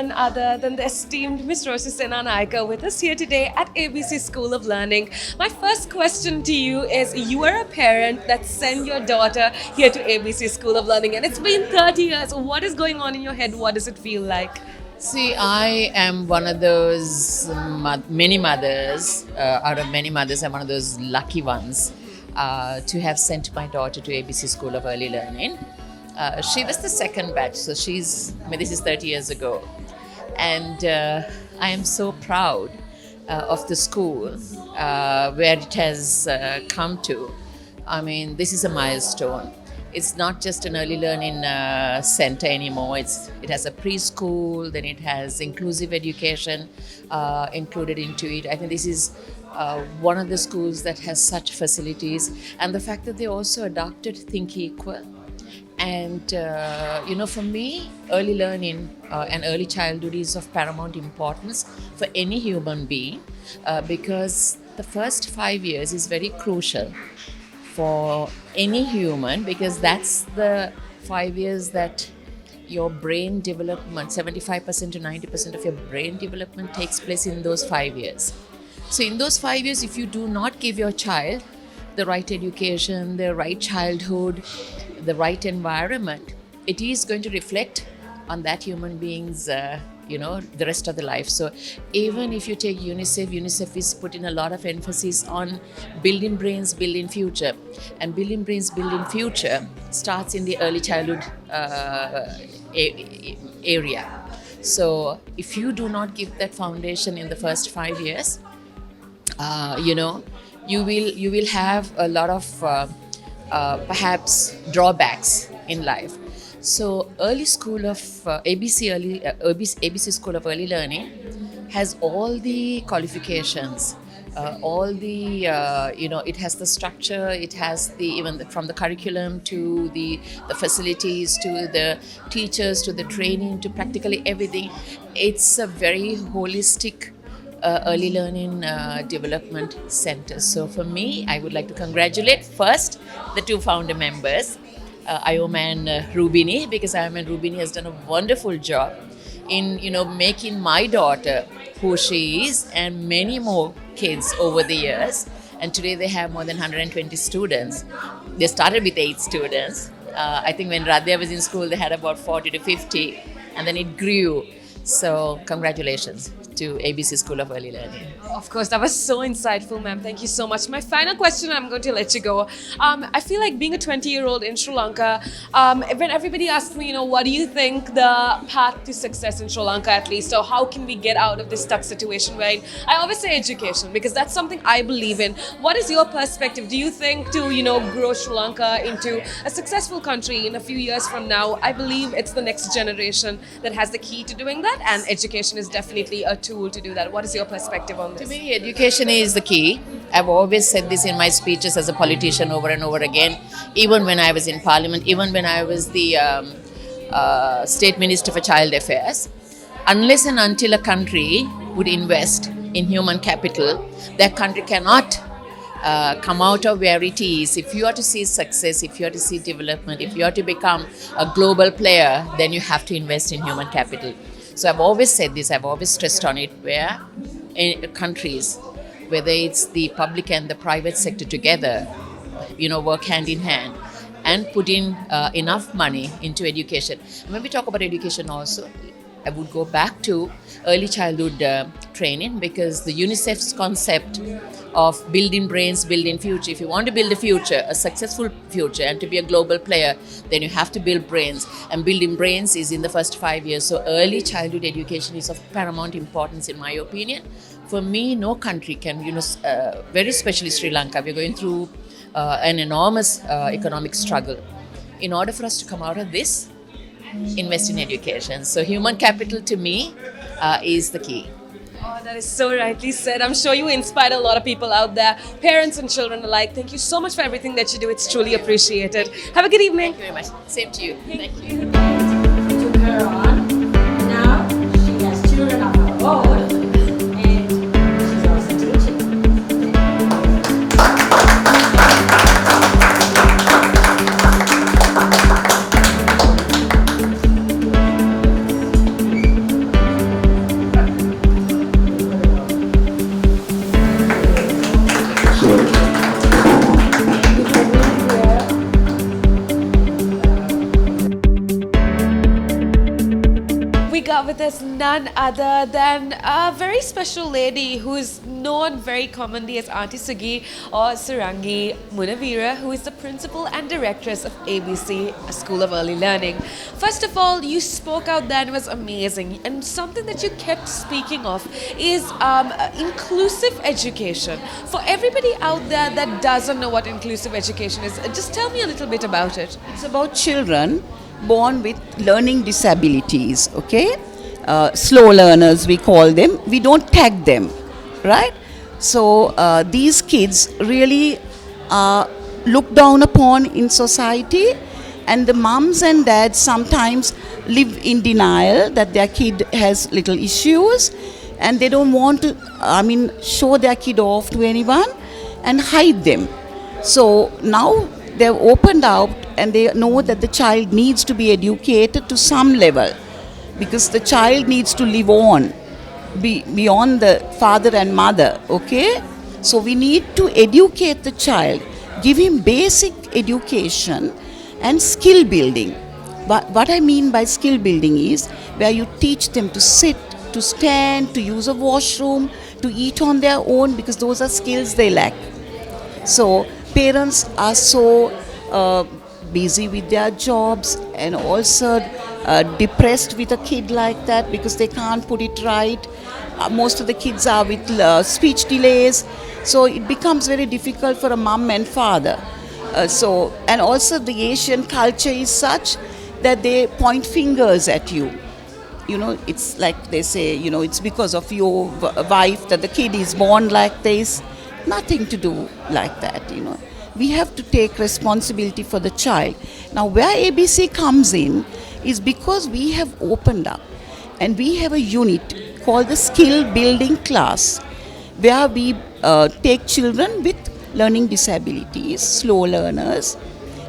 none other than the esteemed Miss Rosie Sena Naika with us here today at ABC School of Learning. My first question to you is, you are a parent that sent your daughter here to ABC School of Learning and it's been 30 years. What is going on in your head? What does it feel like? See, I am one of those many mothers, out of many mothers, I'm one of those lucky ones to have sent my daughter to ABC School of Early Learning. She was the second batch, so this is 30 years ago. And I am so proud of the school where it has come to. I mean, this is a milestone. It's not just an early learning center anymore. It has a preschool, then it has inclusive education included into it. I think this is one of the schools that has such facilities, and the fact that they also adopted Think Equal. And for me, early learning and early childhood is of paramount importance for any human being because the first 5 years is very crucial for any human, because that's the 5 years that your brain development, 75% to 90% of your brain development takes place in those 5 years. So in those 5 years, if you do not give your child the right education, the right childhood, the right environment, it is going to reflect on that human being's the rest of the life. So even if you take UNICEF is putting a lot of emphasis on building brains, building future. And building brains, building future starts in the early childhood area. So if you do not give that foundation in the first 5 years, you will have a lot of perhaps drawbacks in life. So early school of ABC School of Early Learning has all the qualifications, all the it has the structure, it has from the curriculum to the facilities to the teachers to the training to practically everything. It's a very holistic early learning development center. So for me, I would like to congratulate first the two founder members, Ayoma and Rubini, because Ayoma and Rubini has done a wonderful job in making my daughter who she is, and many more kids over the years. And today they have more than 120 students. They started with 8 students. I think when Radhya was in school, they had about 40 to 50, and then it grew. So congratulations to ABC School of Early Learning. Of course, that was so insightful, ma'am. Thank you so much. My final question, I'm going to let you go. I feel like being a 20-year-old in Sri Lanka, when everybody asks me, what do you think the path to success in Sri Lanka at least, or how can we get out of this stuck situation, right? I always say education, because that's something I believe in. What is your perspective? Do you think to, grow Sri Lanka into a successful country in a few years from now? I believe it's the next generation that has the key to doing that, and education is definitely a tool to do that. What is your perspective on this? To me, education is the key. I've always said this in my speeches as a politician over and over again, even when I was in Parliament, even when I was the State Minister for Child Affairs. Unless and until a country would invest in human capital, that country cannot come out of where it is. If you are to see success, if you are to see development, if you are to become a global player, then you have to invest in human capital. So I've always said this, I've always stressed on it, where in countries, whether it's the public and the private sector together, work hand in hand and put in enough money into education. And when we talk about education also, I would go back to early childhood training, because the UNICEF's concept of building brains, building future. If you want to build a future, a successful future, and to be a global player, then you have to build brains. And building brains is in the first 5 years. So early childhood education is of paramount importance, in my opinion. For me, no country can, very especially Sri Lanka, we're going through an enormous economic struggle. In order for us to come out of this, invest in education. So human capital to me is the key. Oh, that is so rightly said. I'm sure you inspired a lot of people out there, parents and children alike. Thank you so much for everything that you do. It's truly appreciated. Have a good evening. Thank you very much. Same to you. Thank you. Took her on. Now she has children of her own, and she's also teaching. with us none other than a very special lady who is known very commonly as Auntie Sugi or Sarangi Munavira, who is the principal and directress of ABC, a School of Early Learning. First of all, you spoke out then, it was amazing. And something that you kept speaking of is inclusive education. For everybody out there that doesn't know what inclusive education is, just tell me a little bit about it. It's about children born with learning disabilities, okay? Slow learners, we call them. We don't tag them, right? So these kids really are looked down upon in society, and the mums and dads sometimes live in denial that their kid has little issues, and they don't want to, show their kid off to anyone and hide them. So now they've opened out and they know that the child needs to be educated to some level, because the child needs to live on beyond the father and mother, okay? So we need to educate the child, give him basic education and skill building. But what I mean by skill building is where you teach them to sit, to stand, to use a washroom, to eat on their own, because those are skills they lack. So parents are so busy with their jobs and also depressed with a kid like that because they can't put it right. Most of the kids are with speech delays, so it becomes very difficult for a mom and father. And also the Asian culture is such that they point fingers at you. You know, it's like they say, you know, it's because of your wife that the kid is born like this. Nothing to do like that, you know. We have to take responsibility for the child. Now, where ABC comes in is because we have opened up and we have a unit called the skill building class, where we take children with learning disabilities, slow learners,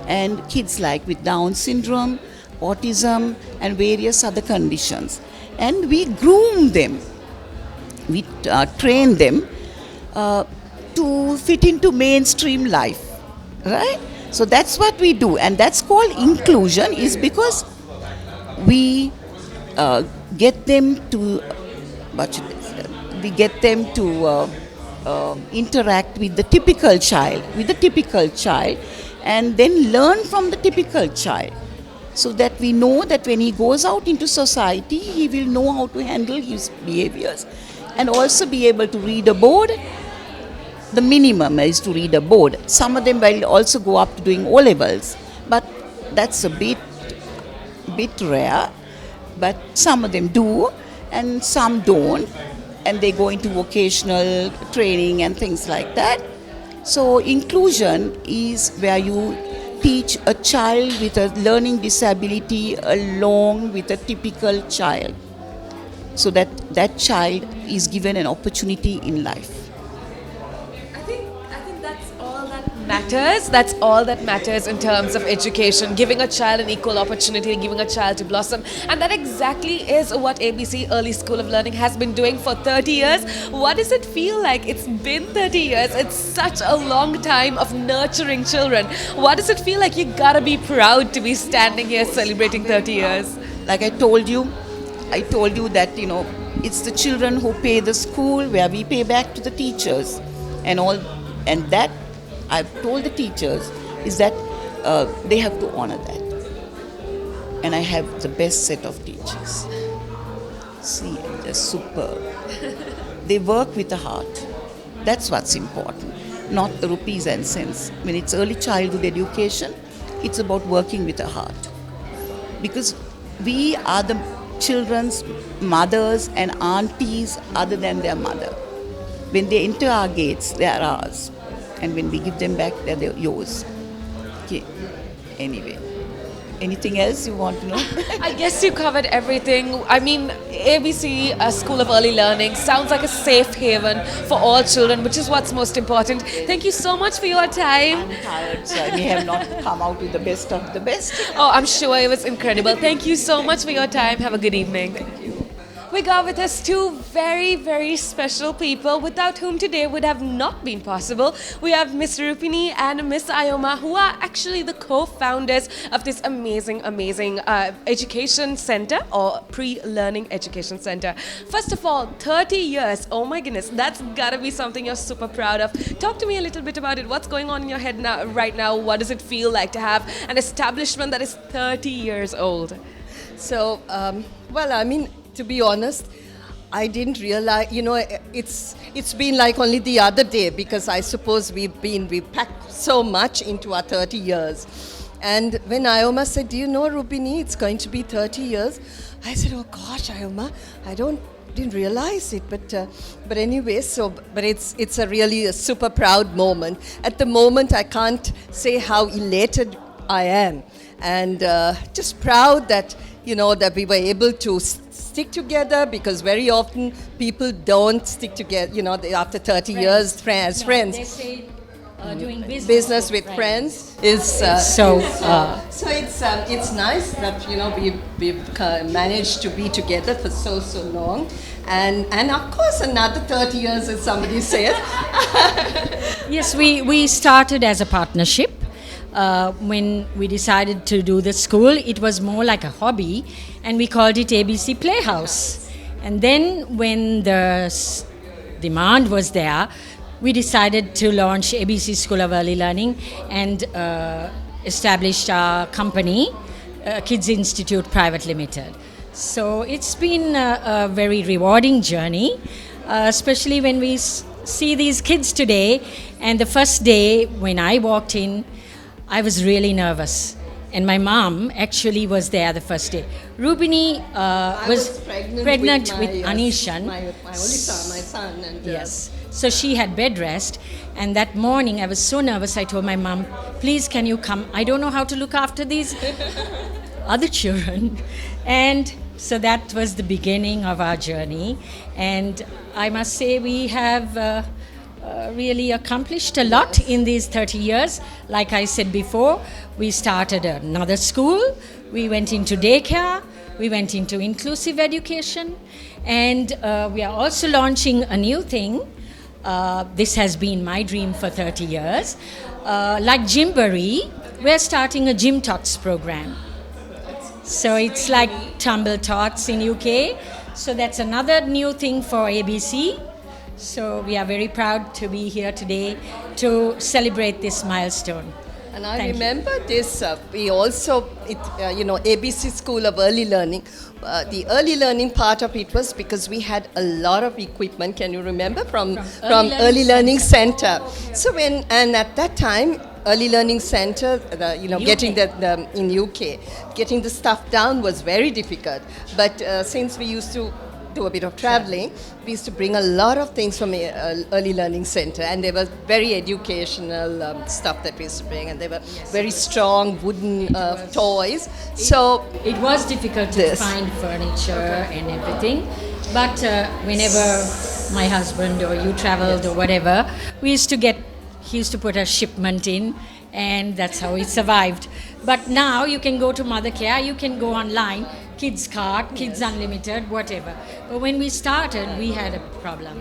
and kids like with Down syndrome, autism, and various other conditions. And we groom them, we train them to fit into mainstream life, right? So that's what we do, and that's called inclusion, is because we get them to interact with the typical child, and then learn from the typical child, so that we know that when he goes out into society, he will know how to handle his behaviors and also be able to read a board. The minimum is to read a board. Some of them will also go up to doing O-levels, but that's a bit rare. But some of them do, and some don't, and they go into vocational training and things like that. So inclusion is where you teach a child with a learning disability along with a typical child, so that that child is given an opportunity in life. I think that's all that matters. That's all that matters in terms of education, giving a child an equal opportunity, giving a child to blossom. And that exactly is what ABC Early School of Learning has been doing for 30 years. What does it feel like? It's been 30 years. It's such a long time of nurturing children. What does it feel like? You gotta be proud to be standing here celebrating 30 years. Like I told you that, you know, it's the children who pay the school, where we pay back to the teachers and all. And that I've told the teachers is that they have to honor that. And I have the best set of teachers. See, they're superb. They work with the heart. That's what's important, not the rupees and cents. When it's early childhood education, it's about working with the heart. Because we are the children's mothers and aunties other than their mother. When they enter our gates, they are ours. And when we give them back, they're yours. Okay. Anyway. Anything else you want to know? I guess you covered everything. I mean, ABC, a School of Early Learning, sounds like a safe haven for all children, which is what's most important. Thank you so much for your time. I'm tired, so I may have not come out with the best of the best. Oh, I'm sure it was incredible. Thank you so much for your time. Have a good evening. We got with us two very, very special people without whom today would have not been possible. We have Miss Rupini and Miss Ayoma, who are actually the co-founders of this amazing, amazing education center or pre-learning education center. First of all, 30 years. Oh my goodness, that's gotta be something you're super proud of. Talk to me a little bit about it. What's going on in your head now, right now? What does it feel like to have an establishment that is 30 years old? So, well, I mean, to be honest, I didn't realize, it's been like only the other day, because I suppose we packed so much into our 30 years. And when Ayoma said, do you know, Rupini, it's going to be 30 years, I said, oh gosh, Ayoma, I didn't realize it, but anyway, but it's a super proud moment. At the moment, I can't say how elated I am, and just proud that that we were able to stick together, because very often people don't stick together, after 30 years as friends. They say doing Business with friends is so it's nice that we've managed to be together for so long, and of course another 30 years, as somebody says. Yes, we started as a partnership. When we decided to do the school, it was more like a hobby, and we called it ABC Playhouse. And then when the demand was there, we decided to launch ABC School of Early Learning and established our company, Kids Institute Private Limited. So it's been a very rewarding journey, especially when we see these kids today. And the first day when I walked in, I was really nervous, and my mom actually was there the first day. Rupini was pregnant with Anishan. My only son, my son. And, yes. So she had bed rest, and that morning I was so nervous, I told my mom, please can you come? I don't know how to look after these other children. And so that was the beginning of our journey. And I must say we have really accomplished a lot in these 30 years. Like I said before, we started another school, we went into daycare, we went into inclusive education, and we are also launching a new thing. This has been my dream for 30 years. Like Gymboree, we're starting a Gym Tots program. So it's like Tumble Tots in UK. So that's another new thing for ABC. So we are very proud to be here today to celebrate this milestone. And I remember this, we also, ABC School of Early Learning, the early learning part of it was because we had a lot of equipment, can you remember, from Early Learning Center. So and at that time, Early Learning Center, getting in UK, getting the stuff down was very difficult. But since we used to do a bit of traveling, we used to bring a lot of things from Early Learning Center, and they were very educational stuff that we used to bring, and they were very strong wooden toys. So it was difficult to find furniture and everything, but whenever my husband or you traveled or whatever, he used to put a shipment in, and that's how we survived. But now you can go to Mother Care, you can go online, Kids Cart, Kids Unlimited, whatever. But when we started, we had a problem.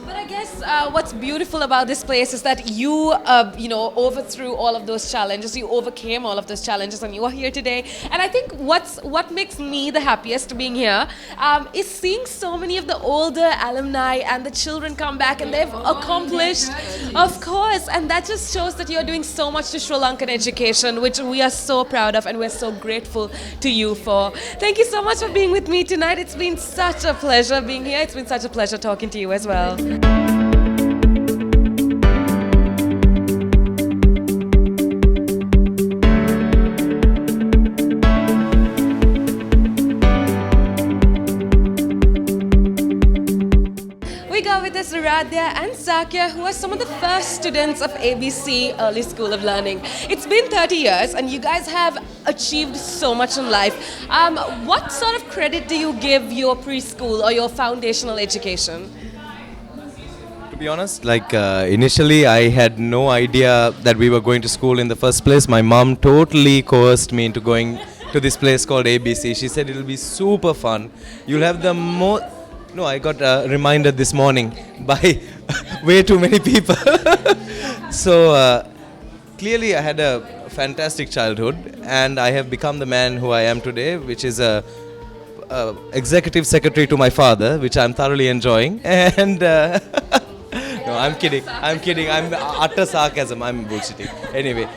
But I guess what's beautiful about this place is that you, overthrew all of those challenges. You overcame all of those challenges, and you are here today. And I think what makes me the happiest being here is seeing so many of the older alumni and the children come back, and they've accomplished, of course. And that just shows that you're doing so much to Sri Lankan education, which we are so proud of, and we're so grateful to you for. Thank you so much for being with me tonight. It's been such a pleasure being here. It's been such a pleasure talking to you as well. We got with us Aradhya and Sakya, who are some of the first students of ABC Early School of Learning. It's been 30 years, and you guys have achieved so much in life. What sort of credit do you give your preschool or your foundational education? To be honest, initially I had no idea that we were going to school in the first place. My mom totally coerced me into going to this place called ABC. She said it'll be super fun. You'll have the most. No, I got reminded this morning by way too many people. So clearly, I had a fantastic childhood, and I have become the man who I am today, which is a executive secretary to my father, which I'm thoroughly enjoying. And no, I'm kidding. I'm utter sarcasm. I'm bullshitting. Anyway,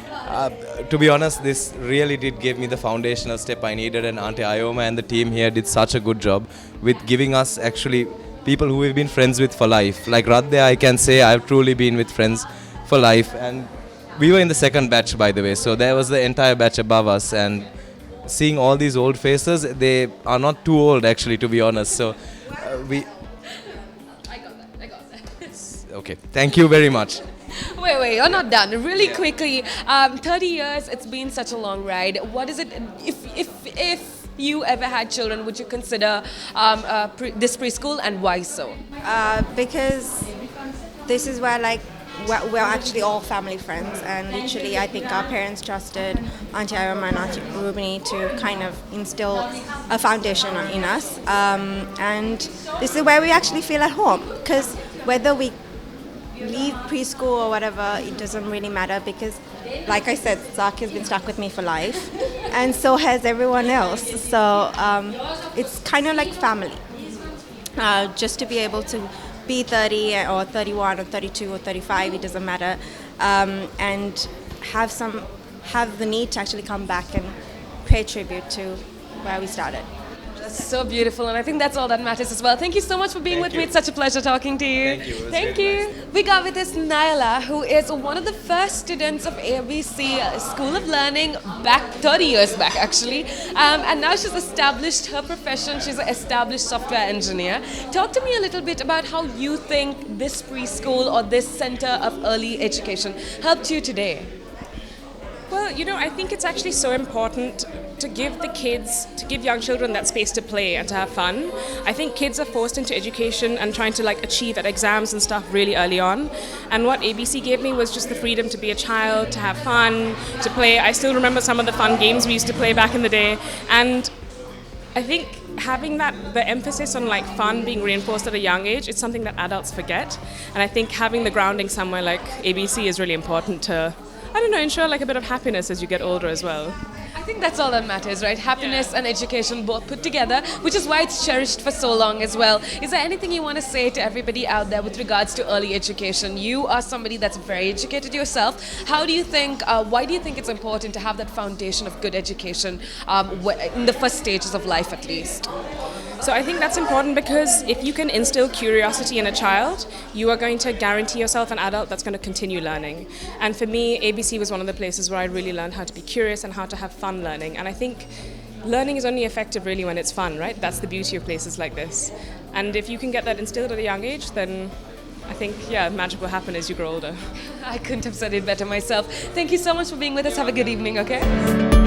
to be honest, this really did give me the foundational step I needed, and Auntie Ioma and the team here did such a good job with giving us actually people who we've been friends with for life. Like Radhya, I can say I've truly been with friends for life, and we were in the second batch, by the way, so there was the entire batch above us, and seeing all these old faces, they are not too old actually, to be honest. So we. I got that. Okay, thank you very much. Wait, you're not done. Really quickly, 30 years, it's been such a long ride. What is it, if you ever had children, would you consider this preschool, and why so? Because this is where we're actually all family friends, and literally I think our parents trusted Auntie Ioma and Auntie Rubini to kind of instill a foundation in us, and this is where we actually feel at home, because whether we leave preschool or whatever, it doesn't really matter, because like I said, Zaki has been stuck with me for life, and so has everyone else. So it's kind of like family. Just to be able to be 30 or 31 or 32 or 35, it doesn't matter, and have the need to actually come back and pay tribute to where we started. That's so beautiful, and I think that's all that matters as well. Thank you so much for being with me. It's such a pleasure talking to you. Thank you. It was Thank very you. We got with us Naila, who is one of the first students of ABC School of Learning back 30 years back, actually. And now she's established her profession. She's an established software engineer. Talk to me a little bit about how you think this preschool or this center of early education helped you today. Well, I think it's actually so important to give young children that space to play and to have fun. I think kids are forced into education and trying to achieve at exams and stuff really early on. And what ABC gave me was just the freedom to be a child, to have fun, to play. I still remember some of the fun games we used to play back in the day. And I think having the emphasis on fun being reinforced at a young age, it's something that adults forget. And I think having the grounding somewhere like ABC is really important to, ensure a bit of happiness as you get older as well. I think that's all that matters, right? Happiness and education both put together, which is why it's cherished for so long as well. Is there anything you want to say to everybody out there with regards to early education? You are somebody that's very educated yourself. Why do you think it's important to have that foundation of good education in the first stages of life at least? So I think that's important because if you can instill curiosity in a child, you are going to guarantee yourself an adult that's going to continue learning. And for me, ABC was one of the places where I really learned how to be curious and how to have fun learning. And I think learning is only effective really when it's fun, right? That's the beauty of places like this. And if you can get that instilled at a young age, then I think, magic will happen as you grow older. I couldn't have said it better myself. Thank you so much for being with us. Have a good evening, okay?